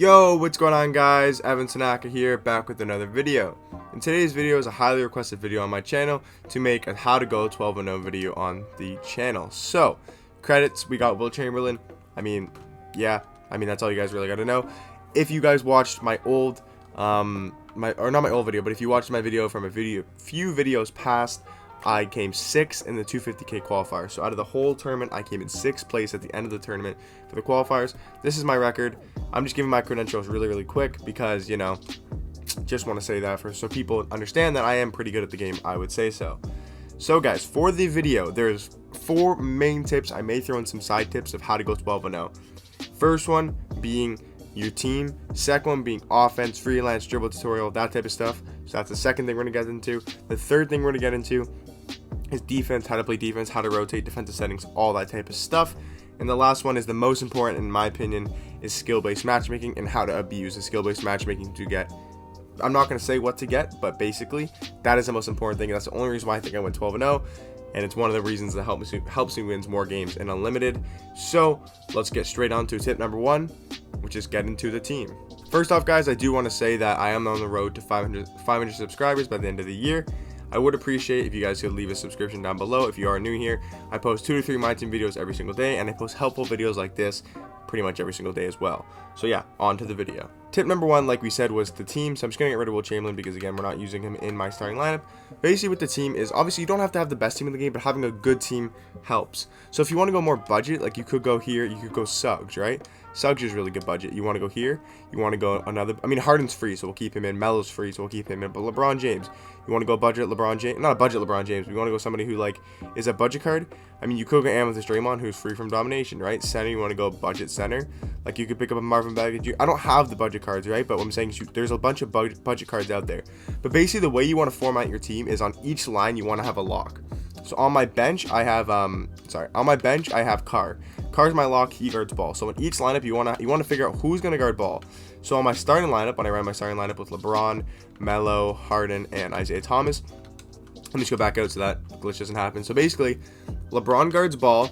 Yo, what's going on guys? Evan Tanaka here, back with another video. And today's video is a highly requested video on my channel to make a how to go 12-0 video on the channel. So, credits, we got Will Chamberlain. That's all you guys really gotta know. If you guys watched my old, not my old video, but if you watched my video from few videos past, I came 6th in the 250k qualifier. So out of the whole tournament, I came in 6th place at the end of the tournament for the qualifiers. This is my record. I'm just giving my credentials really quick because, you know, just want to say that so people understand that I am pretty good at the game, I would say so. So guys, for the video, there's 4 main tips. I may throw in some side tips of how to go 12-0. First one being your team, second one being offense, freelance, dribble tutorial, that type of stuff. So that's the second thing we're going to get into. The third thing we're going to get into is defense, how to play defense, how to rotate, defensive settings, all that type of stuff. And the last one is the most important in my opinion, is skill-based matchmaking and how to abuse the skill-based matchmaking to get, I'm not going to say what to get, but basically that is the most important thing. And that's the only reason why I think I went 12-0. And it's one of the reasons that helps me win more games in Unlimited. So let's get straight on to tip number 1, which is get into the team. First off, guys, I do want to say that I am on the road to 500 subscribers by the end of the year. I would appreciate if you guys could leave a subscription down below if you are new here. I post 2 to 3 Myteam videos every single day, and I post helpful videos like this pretty much every single day as well. So yeah, on to the video. Tip number 1, like we said, was the team. So I'm just going to get rid of Will Chamberlain because, again, we're not using him in my starting lineup. Basically, with the team is, obviously, you don't have to have the best team in the game, but having a good team helps. So if you want to go more budget, like you could go here, you could go Suggs, right? Suggs is really good budget. You want to go here, you want to go another, Harden's free, so we'll keep him in. Melo's free, so we'll keep him in. But LeBron James, you want to go budget LeBron James, not a budget LeBron James, we want to go somebody who, like, is a budget card. You could go Amethyst Draymond, who's free from domination, right? Center, you want to go budget center. Like, you could pick up a Marvin Bagley. I don't have the budget cards, right? But what I'm saying is there's a bunch of budget cards out there. But basically, the way you want to format your team is on each line, you want to have a lock. So on my bench, I have, Carr. Carr's my lock, he guards ball. So in each lineup, you want to figure out who's going to guard ball. So on my starting lineup, when I ran my starting lineup with LeBron, Melo, Harden, and Isaiah Thomas, let me just go back out so that glitch doesn't happen. So basically, LeBron guards ball,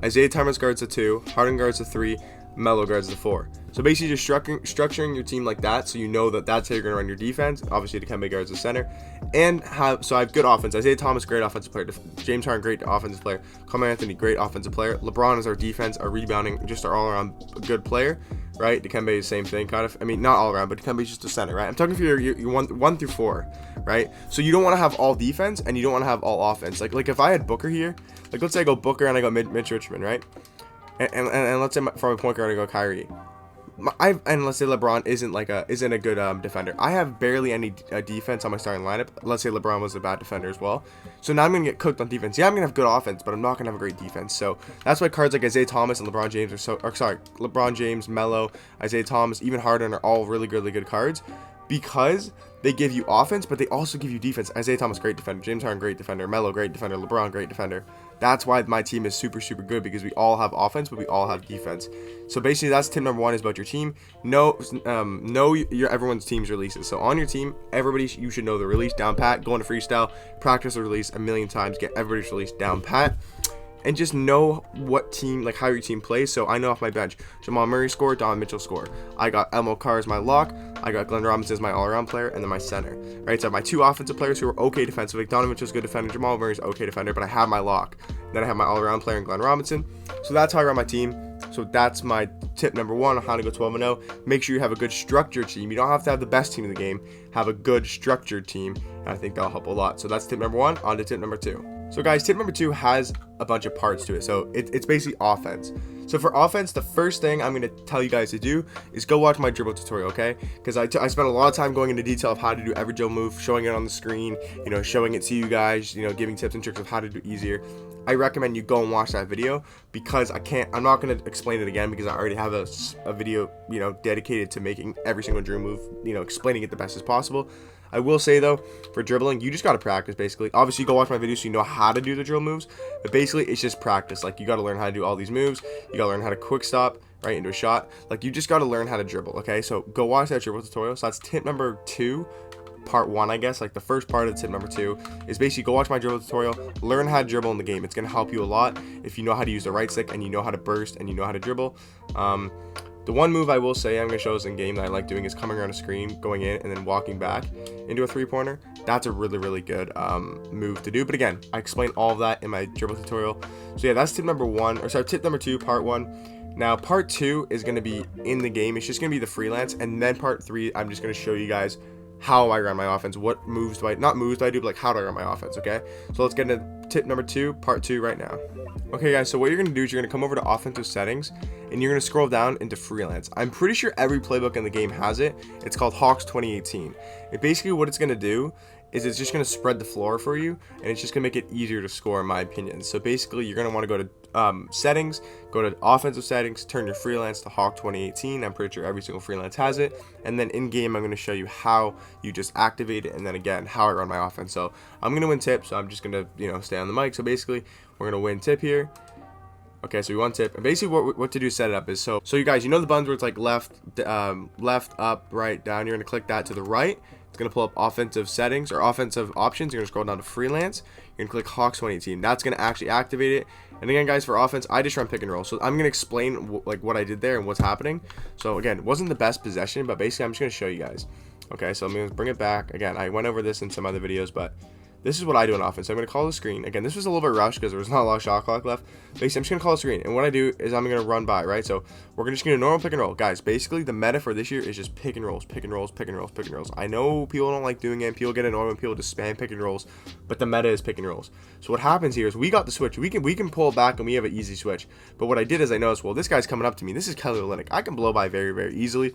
Isaiah Thomas guards the 2, Harden guards the 3, Melo guards the 4. So basically just structuring your team like that, so you know that that's how you're going to run your defense. Obviously, Dikembe guards the center. And I have good offense. Isaiah Thomas, great offensive player. James Harden, great offensive player. Carmelo Anthony, great offensive player. LeBron is our defense, our rebounding, just our all-around good player, right? Dikembe is the same thing, kind of. Not all-around, but Dikembe is just a center, right? I'm talking for your 1 through 4, right? So you don't want to have all defense, and you don't want to have all offense. Like if I had Booker here, like let's say I go Booker and I go Mitch Richmond, right? And let's say from a point guard I go Kyrie. And let's say LeBron isn't a good defender. I have barely any defense on my starting lineup. Let's say LeBron was a bad defender as well. So now I'm gonna get cooked on defense. Yeah, I'm gonna have good offense, but I'm not gonna have a great defense. So that's why cards like Isaiah Thomas and LeBron James LeBron James, Melo, Isaiah Thomas, even Harden are all really good cards because they give you offense, but they also give you defense. Isaiah Thomas, great defender. James Harden, great defender. Melo, great defender. LeBron, great defender. That's why my team is super good because we all have offense, but we all have defense. So basically, that's tip number 1 is about your team. Know everyone's team's releases. So on your team, you should know the release down pat. Go into freestyle, practice the release a million times, get everybody's release down pat. And just know what team, like how your team plays. So I know off my bench, Jamal Murray score, Donovan Mitchell score. I got Elmo Carr as my lock. I got Glenn Robinson as my all-around player, and then my center. Right, so I have my 2 offensive players who are okay defensively. Donovan Mitchell's a good defender. Jamal Murray's okay defender, but I have my lock. Then I have my all-around player in Glenn Robinson. So that's how I run my team. So that's my tip number 1 on how to go 12-0. Make sure you have a good structured team. You don't have to have the best team in the game. Have a good structured team, and I think that'll help a lot. So that's tip number 1. On to tip number 2. So guys, tip number 2 has a bunch of parts to it. So it's basically offense. So for offense, the first thing I'm going to tell you guys to do is go watch my dribble tutorial, okay? Because I spent a lot of time going into detail of how to do every dribble move, showing it on the screen, showing it to you guys, giving tips and tricks of how to do it easier. I recommend you go and watch that video because I'm not going to explain it again because I already have a video, dedicated to making every single dribble move, explaining it the best as possible. I will say though, for dribbling, you just got to practice basically. Obviously, you go watch my video so you know how to do the drill moves, but basically it's just practice. Like you got to learn how to do all these moves. You got to learn how to quick stop right into a shot. Like you just got to learn how to dribble. Okay, so go watch that dribble tutorial. So that's tip number 2. Part 1, I guess, like the first part of tip number 2 is basically go watch my dribble tutorial, learn how to dribble in the game. It's going to help you a lot if you know how to use the right stick and you know how to burst and you know how to dribble. The one move I will say I'm going to show us in game that I like doing is coming around a screen, going in, and then walking back into a three-pointer. That's a really, really good move to do. But again, I explained all of that in my dribble tutorial. So yeah, that's tip number 1, or sorry, tip number 2, part 1. Now, part 2 is going to be in the game. It's just going to be the freelance. And then part 3, I'm just going to show you guys how I run my offense. What moves do I, not moves do I do, but like how do I run my offense, okay? So let's get into tip number 2, part 2 right now. Okay, guys, so what you're going to do is you're going to come over to offensive settings, and you're going to scroll down into freelance. I'm pretty sure every playbook in the game has it. It's called Hawks 2018. And basically what it's going to do is it's just going to spread the floor for you, and it's just going to make it easier to score, in my opinion. So basically you're going to want to go to settings, go to offensive settings, turn your freelance to Hawk 2018. I'm pretty sure every single freelance has it. And then in game, I'm going to show you how you just activate it, and then again, how I run my offense. So I'm going to win tip, so I'm just going to, stay on the mic. So basically, we're going to win tip here. Okay, so we won tip, and basically what to do set it up is, so you guys, the buttons where it's like left, up, right, down. You're going to click that to the right. It's going to pull up offensive settings or offensive options. You're going to scroll down to freelance. You're going to click Hawks 2018. That's going to actually activate it. And again, guys, for offense, I just run pick and roll. So I'm going to explain what I did there and what's happening. So again, it wasn't the best possession, but basically I'm just going to show you guys. Okay, so I'm going to bring it back. Again, I went over this in some other videos, but this is what I do on offense. I'm going to call the screen. Again, this was a little bit rushed because there was not a lot of shot clock left. Basically, I'm just going to call the screen. And what I do is I'm going to run by, right? So we're just going to normal pick and roll. Guys, basically the meta for this year is just pick and rolls, pick and rolls, pick and rolls, pick and rolls. I know people don't like doing it. People get annoyed when people just spam pick and rolls, but the meta is pick and rolls. So what happens here is we got the switch. We can pull back and we have an easy switch. But what I did is I noticed, well, this guy's coming up to me. This is Kelly Olynyk. I can blow by very, very easily.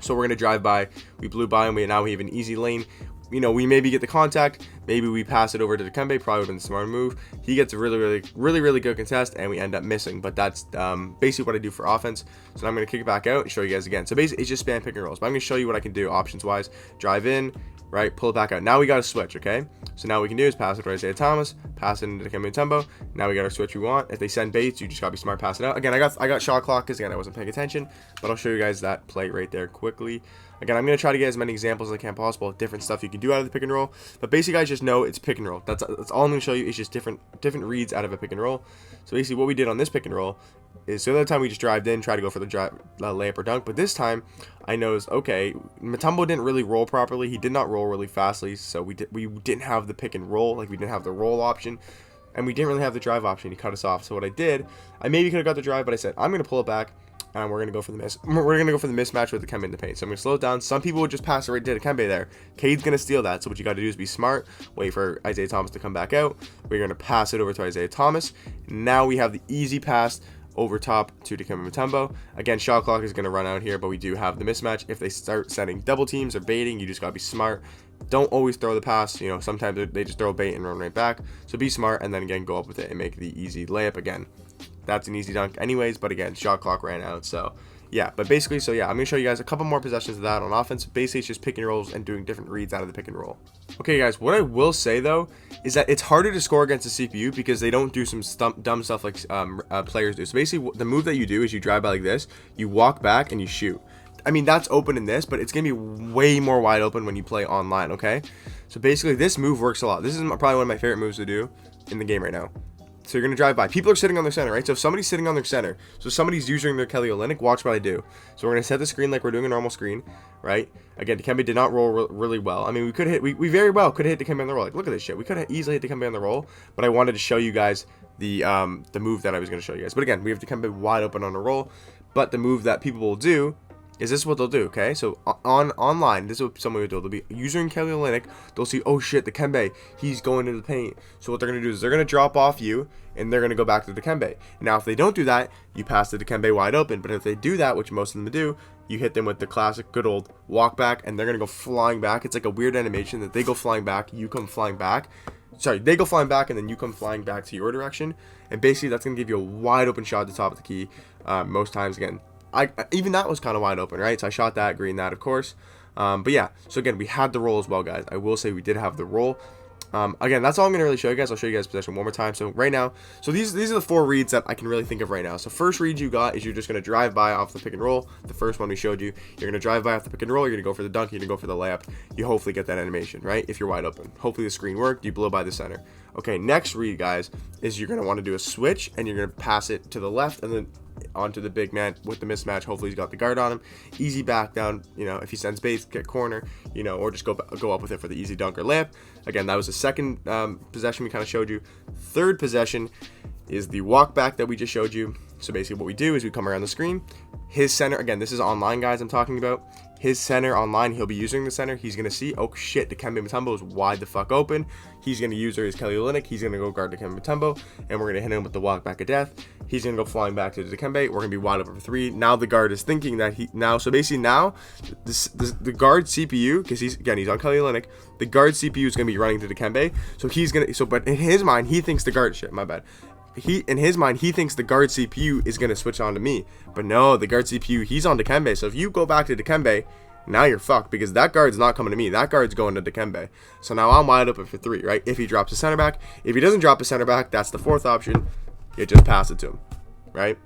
So we're going to drive by. We blew by and now we have an easy lane. We maybe get the contact, maybe we pass it over to Dikembe, probably would have been the smart move. He gets a really good contest, and we end up missing. But that's basically what I do for offense. So now I'm going to kick it back out and show you guys again. So basically, it's just spam pick and rolls. But I'm going to show you what I can do options-wise. Drive in, right, pull it back out. Now we got a switch, okay? So now what we can do is pass it to Isaiah Thomas, pass it into Dikembe Mutombo. Now we got our switch we want. If they send baits, you just got to be smart, pass it out. Again, I got shot clock because, again, I wasn't paying attention. But I'll show you guys that play right there quickly. Again, I'm going to try to get as many examples as I can possible of different stuff you can do out of the pick and roll. But basically, guys, just know it's pick and roll. That's all I'm going to show you is just different reads out of a pick and roll. So basically, what we did on this pick and roll is, so the other time we just drived in, tried to go for the layup or dunk. But this time, I noticed, okay, Mutombo didn't really roll properly. He did not roll really fastly. So we didn't have the pick and roll. Like, we didn't have the roll option. And we didn't really have the drive option. He cut us off. So what I did, I maybe could have got the drive, but I said, I'm going to pull it back. And we're gonna go for the mismatch with the Dikembe in the paint. So I'm gonna slow it down. Some people would just pass it right to Dikembe there. Cade's gonna steal that. So what you got to do is be smart. Wait for Isaiah Thomas to come back out. We're gonna pass it over to Isaiah Thomas. Now we have the easy pass over top to Dikembe Mutombo. Again, shot clock is gonna run out here, but we do have the mismatch. If they start setting double teams or baiting, you just gotta be smart. Don't always throw the pass. Sometimes they just throw a bait and run right back. So be smart, and then again go up with it and make the easy layup again. That's an easy dunk anyways, but again, shot clock ran out. So yeah, but basically, so yeah, I'm gonna show you guys a couple more possessions of that on offense. Basically, it's just pick and rolls and doing different reads out of the pick and roll. Okay, guys, what I will say though is that it's harder to score against the CPU because they don't do some dumb stuff like players do. So basically, the move that you do is you drive by like this, you walk back and you shoot. I mean, that's open in this, but it's gonna be way more wide open when you play online. Okay, so basically, this move works a lot. This is probably one of my favorite moves to do in the game right now. So you're going to drive by. People are sitting on their center, right? So if somebody's sitting on their center, so somebody's using their Kelly Olynyk, watch what I do. So we're going to set the screen like we're doing a normal screen, right? Again, Dikembe did not roll really well. I mean, we very well could have hit Dikembe on the roll. Like, look at this shit. We could have easily hit Dikembe on the roll, but I wanted to show you guys the move that I was going to show you guys. But again, we have Dikembe wide open on the roll, but the move that people will do is this what they'll do, okay? So online, this is what someone will do. They'll be using Kelly Olynyk. They'll see, oh shit, Dikembe, he's going into the paint. So what they're going to do is they're going to drop off you, and they're going to go back to Dikembe. Now, if they don't do that, you pass the Dikembe wide open. But if they do that, which most of them do, you hit them with the classic good old walk back, and they're going to go flying back. It's like a weird animation that they go flying back, you come flying back. Sorry, they go flying back, and then you come flying back to your direction. And basically, that's going to give you a wide open shot at the top of the key most times. Again, even that was kind of wide open, right? So I shot that, green that, of course. But yeah, so again, we had the roll as well, guys. I will say we did have the roll. Again, that's all I'm going to really show you guys. I'll show you guys possession one more time. So right now, so these are the 4 reads that I can really think of right now. So first read you got is you're just going to drive by off the pick and roll. The first one we showed you, you're going to drive by off the pick and roll. You're going to go for the dunk. You're going to go for the layup. You hopefully get that animation, right? If you're wide open. Hopefully the screen worked. You blow by the center. Okay, next read, guys, is you're going to want to do a switch, and you're going to pass it to the left, and then onto the big man with the mismatch. Hopefully he's got the guard on him. Easy back down, you know, if he sends base, get corner, you know, or just go up with it for the easy dunk or layup. Again, that was the second possession we kind of showed you. Third possession is the walk back that we just showed you. So basically what we do is we come around the screen. His center, again, this is online, guys, I'm talking about. His center online, he'll be using the center. He's going to see, oh shit, Dikembe Mutombo is wide the fuck open. He's going to use his Kelly Olynyk. He's going to go guard Dikembe Mutombo, and we're going to hit him with the walk back of death. He's going to go flying back to Dikembe. We're going to be wide open for three. Now the guard is thinking that so basically now, the guard CPU, because he's on Kelly Olynyk, the guard CPU is going to be running to Dikembe. But in his mind, he thinks the guard, in his mind, he thinks the guard CPU is going to switch on to me. But no, the guard CPU, he's on Dikembe. So if you go back to Dikembe, now you're fucked, because that guard's not coming to me. That guard's going to Dikembe. So now I'm wide open for three, right? If he drops a center back. If he doesn't drop a center back, that's the fourth option. You just pass it to him, right?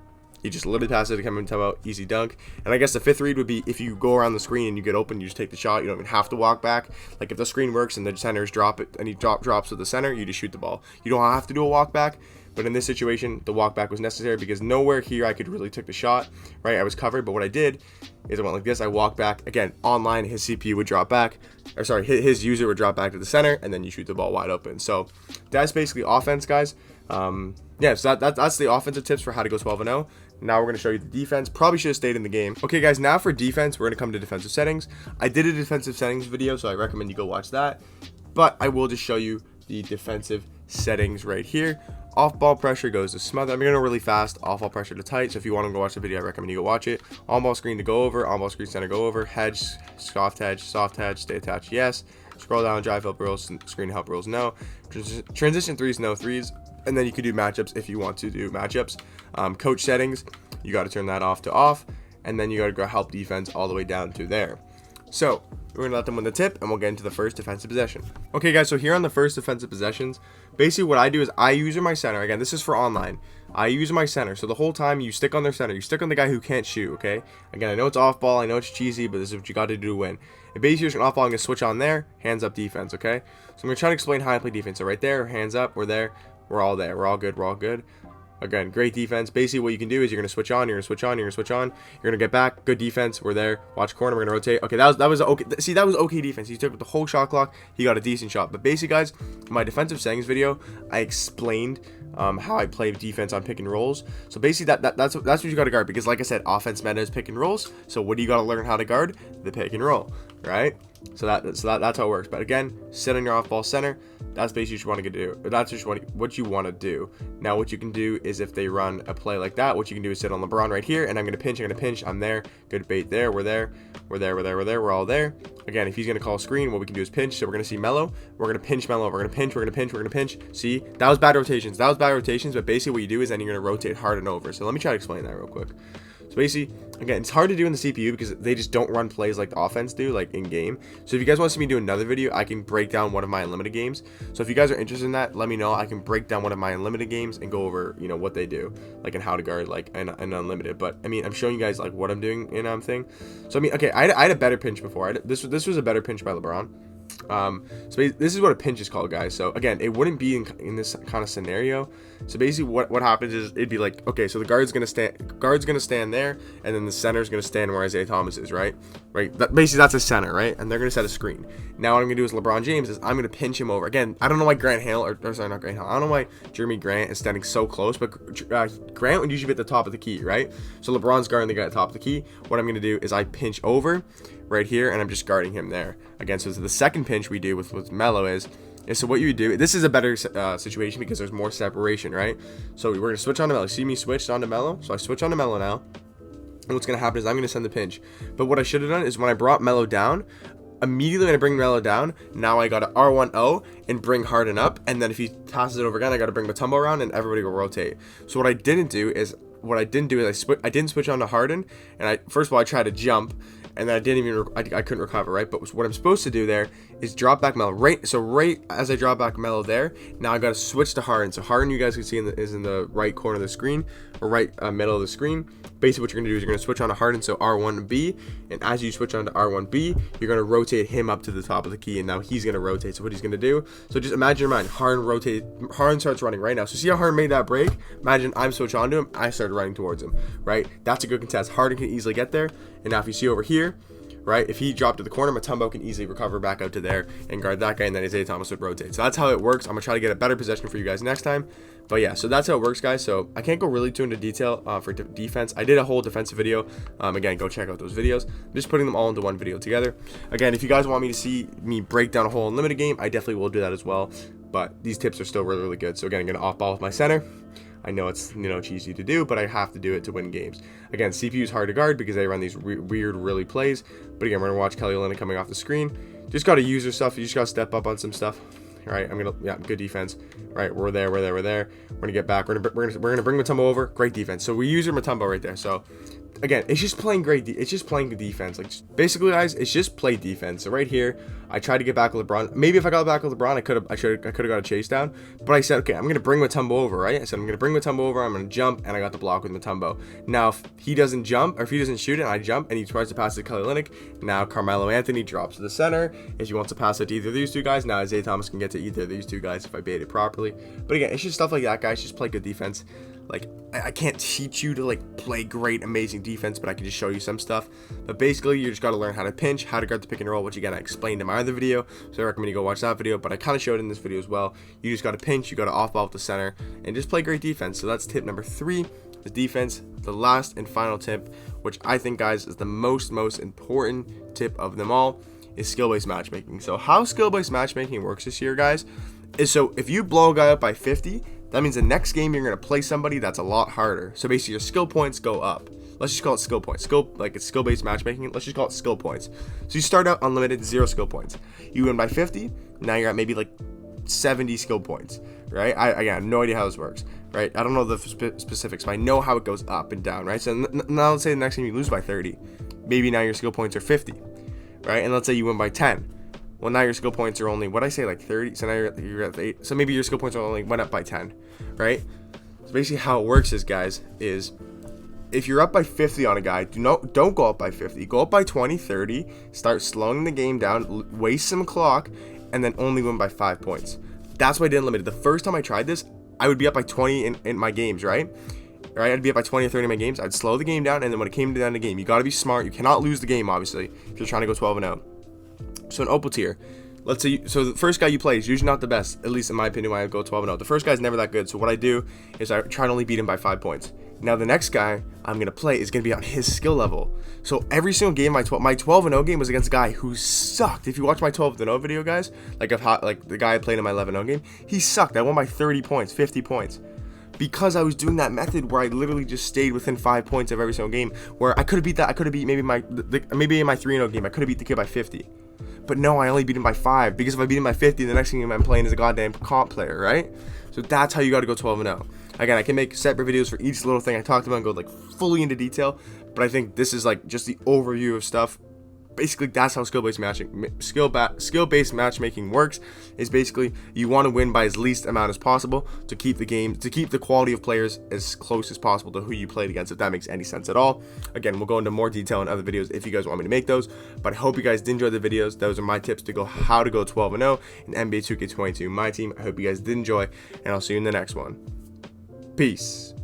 You just literally pass it to Dikembe Mutombo, easy dunk. And I guess the fifth read would be if you go around the screen and you get open, you just take the shot. You don't even have to walk back. Like if the screen works and the centers drop it and he drops with the center, you just shoot the ball. You don't have to do a walk back. But in this situation, the walk back was necessary because nowhere here I could really take the shot, right? I was covered, but what I did is I went like this. I walked back. Again, online, his CPU would drop back. Or sorry, his user would drop back to the center, and then you shoot the ball wide open. So that's basically offense, guys. Yeah, so that's the offensive tips for how to go 12-0. Now we're going to show you the defense. Probably should have stayed in the game. Okay, guys, now for defense, we're going to come to defensive settings. I did a defensive settings video, so I recommend you go watch that. But I will just show you the defensive settings right here. Off ball pressure goes to smother. I'm going to go really fast. Off ball pressure to tight. So if you want to go watch the video, I recommend you go watch it. On ball screen to go over. On ball screen center go over. Hedge, soft hedge, stay attached, yes. Scroll down, drive help rules, screen help rules, no. Transition threes, no threes. And then you can do matchups if you want to do matchups. Coach settings, you got to turn that off to off. And then you got to go help defense all the way down to there. So we're going to let them win the tip, and we'll get into the first defensive possession. Okay, guys, so here on the first defensive possessions, basically what I do is I use my center. Again, this is for online. I use my center. So the whole time you stick on their center. You stick on the guy who can't shoot, okay? Again, I know it's off ball. I know it's cheesy, but this is what you got to do to win. If basically you're off ball, I'm going to switch on there, hands up defense, okay? So I'm going to try to explain how I play defense. So right there, hands up, we're there. We're all there. We're all good. We're all good. Again, great defense. Basically, what you can do is you're going to switch on, you're going to switch on, you're going to switch on. You're going to get back. Good defense. We're there. Watch corner. We're going to rotate. Okay, that was okay. See, that was okay defense. He took the whole shot clock. He got a decent shot. But basically, guys, in my defensive settings video, I explained how I play defense on pick and rolls. So basically, that's what you got to guard. Because like I said, offense meta is pick and rolls. So what do you got to learn how to guard? The pick and roll, right? So that's how it works. But again, sit on your off-ball center. That's basically what you want to do. That's just what you want to do. Now, what you can do is if they run a play like that, what you can do is sit on LeBron right here, and I'm going to pinch. I'm there. Good bait there. We're there. We're all there. Again, if he's going to call a screen, what we can do is pinch. So we're going to see Melo. We're going to pinch Melo. We're going to pinch. See, that was bad rotations. But basically what you do is then you're going to rotate hard and over. So let me try to explain that real quick. So basically, again, it's hard to do in the CPU because they just don't run plays like the offense do, like in game. So if you guys want to see me do another video, I can break down one of my unlimited games. So if you guys are interested in that, let me know. I can break down one of my unlimited games and go over, you know, what they do, like and how to guard like an unlimited. But I mean, I'm showing you guys like what I'm doing in thing. So I mean, okay, I had a better pinch before. This was a better pinch by LeBron. So this is what a pinch is called, guys. So again, it wouldn't be in this kind of scenario. So basically what happens is it'd be like, okay, so the guard's gonna stand there, and then the center's gonna stand where Isaiah Thomas is, right? Basically that's a center, right? And they're gonna set a screen. Now what I'm gonna do is LeBron James is I'm gonna pinch him over. Again, I don't know why Grant Hill or sorry, not Grant Hill. I don't know why Jeremy Grant is standing so close, but Grant would usually be at the top of the key, right? So LeBron's guarding the guy at the top of the key. What I'm gonna do is I pinch over right here, and I'm just guarding him there. Again, so the second pinch we do with Melo is so what you would do, this is a better situation because there's more separation, right? So we're going to switch on to Melo. See me switch on to Melo? So I switch on to Melo now. And what's going to happen is I'm going to send the pinch. But what I should have done is when I brought Melo down, immediately when I bring Melo down, now I got to R1-0 and bring Harden up. And then if he passes it over again, I got to bring Mutombo around and everybody will rotate. So what I didn't do is I didn't switch on to Harden. And first of all, I tried to jump. And then I couldn't recover, right? But what I'm supposed to do there is drop back Melo. Right as I drop back Melo there, now I got to switch to Harden. So Harden, you guys can see is in the right corner of the screen, or right middle of the screen. basically what you're gonna do is you're gonna switch on to Harden, so R1B, and as you switch on to R1B, you're gonna rotate him up to the top of the key, and now he's gonna rotate. So what he's gonna do, so just imagine in your mind, Harden starts running right now. So see how Harden made that break? Imagine I'm switch on to him, I started running towards him, right? That's a good contest. Harden can easily get there, and now if you see over here, right, if he dropped to the corner, Myteam can easily recover back out to there and guard that guy, and then Isaiah Thomas would rotate. So that's how it works. I'm gonna try to get a better possession for you guys next time. But yeah, so that's how it works, guys. So I can't go really too into detail for defense. I did a whole defensive video. Again, go check out those videos. I'm just putting them all into one video together. Again, if you guys want me to see me break down a whole unlimited game, I definitely will do that as well. But these tips are still really, really good. So again, I'm gonna off ball with my center. I know it's cheesy to do, but I have to do it to win games. Again, CPU is hard to guard because they run these weird, really plays. But again, we're gonna watch Kelly Olynyk coming off the screen. Just gotta use your stuff. You just gotta step up on some stuff. All right, good defense. All right, we're there. We're gonna get back. We're gonna bring Myteam over. Great defense. So we use your Myteam right there. So again, it's just playing it's just playing good defense. Like basically, guys, it's just play defense. So right here, I tried to get back with LeBron. Maybe if I got back with LeBron, I could have got a chase down. But I said, okay, I'm gonna bring Myteam over, right? I said I'm gonna bring Myteim over. I'm gonna jump, and I got the block with Myteim. Now if he doesn't jump, or if he doesn't shoot it, and I jump, and he tries to pass it to Kelly Olynyk. Now Carmelo Anthony drops to the center. If he wants to pass it to either of these two guys, now Isaiah Thomas can get to either of these two guys if I bait it properly. But again, it's just stuff like that, guys. Just play good defense. Like, I can't teach you to like play great, amazing defense, but I can just show you some stuff. But basically, you just got to learn how to pinch, how to guard the pick and roll, which again I explained in my other video. So I recommend you go watch that video. But I kind of showed it in this video as well. You just got to pinch, you got to off ball with the center, and just play great defense. So that's tip number 3, is defense. The last and final tip, which I think, guys, is the most important tip of them all, is skill-based matchmaking. So how skill-based matchmaking works this year, guys, is so if you blow a guy up by 50. That means the next game you're going to play somebody that's a lot harder. So basically your skill points go up. Let's just call it skill points. It's skill-based matchmaking. Let's just call it skill points. So you start out unlimited, 0 skill points. You win by 50. Now you're at maybe like 70 skill points, right? I have no idea how this works, right? I don't know the specifics, but I know how it goes up and down, right? So now let's say the next game you lose by 30. Maybe now your skill points are 50, right? And let's say you win by 10. Well, now your skill points are only, what I say, like 30. So now you're at 8. So maybe your skill points are only went up by 10, right? So basically how it works is, guys, is if you're up by 50 on a guy, don't go up by 50. Go up by 20, 30. Start slowing the game down, waste some clock, and then only win by 5 points. That's why I did unlimited. The first time I tried this, I would be up by 20 in my games, right? I'd be up by 20 or 30 in my games. I'd slow the game down, and then when it came to the end of the game, you got to be smart. You cannot lose the game, obviously, if you're trying to go 12-0. So an Opal tier, let's say, so the first guy you play is usually not the best, at least in my opinion, when I go 12-0. The first guy's never that good, so what I do is I try to only beat him by 5 points. Now the next guy I'm going to play is going to be on his skill level. So every single game, my 12-0 game was against a guy who sucked. If you watch my 12-0 video, guys, like the guy I played in my 11-0 game, he sucked. I won by 30 points, 50 points. Because I was doing that method where I literally just stayed within 5 points of every single game, where I could have beat that. I could have beat maybe in my 3-0 game, I could have beat the kid by 50. But no, I only beat him by 5, because if I beat him by 50, the next game I'm playing is a goddamn comp player, right? So that's how you got to go 12-0. Again, I can make separate videos for each little thing I talked about and go like fully into detail, but I think this is like just the overview of stuff. Basically, that's how skill-based matchmaking works. Is basically you want to win by as least amount as possible to keep the quality of players as close as possible to who you played against, if that makes any sense at all. Again, we'll go into more detail in other videos if you guys want me to make those. But I hope you guys did enjoy the videos. Those are my tips to how to go 12-0 in NBA 2K22 My Team. I hope you guys did enjoy, and I'll see you in the next one. Peace.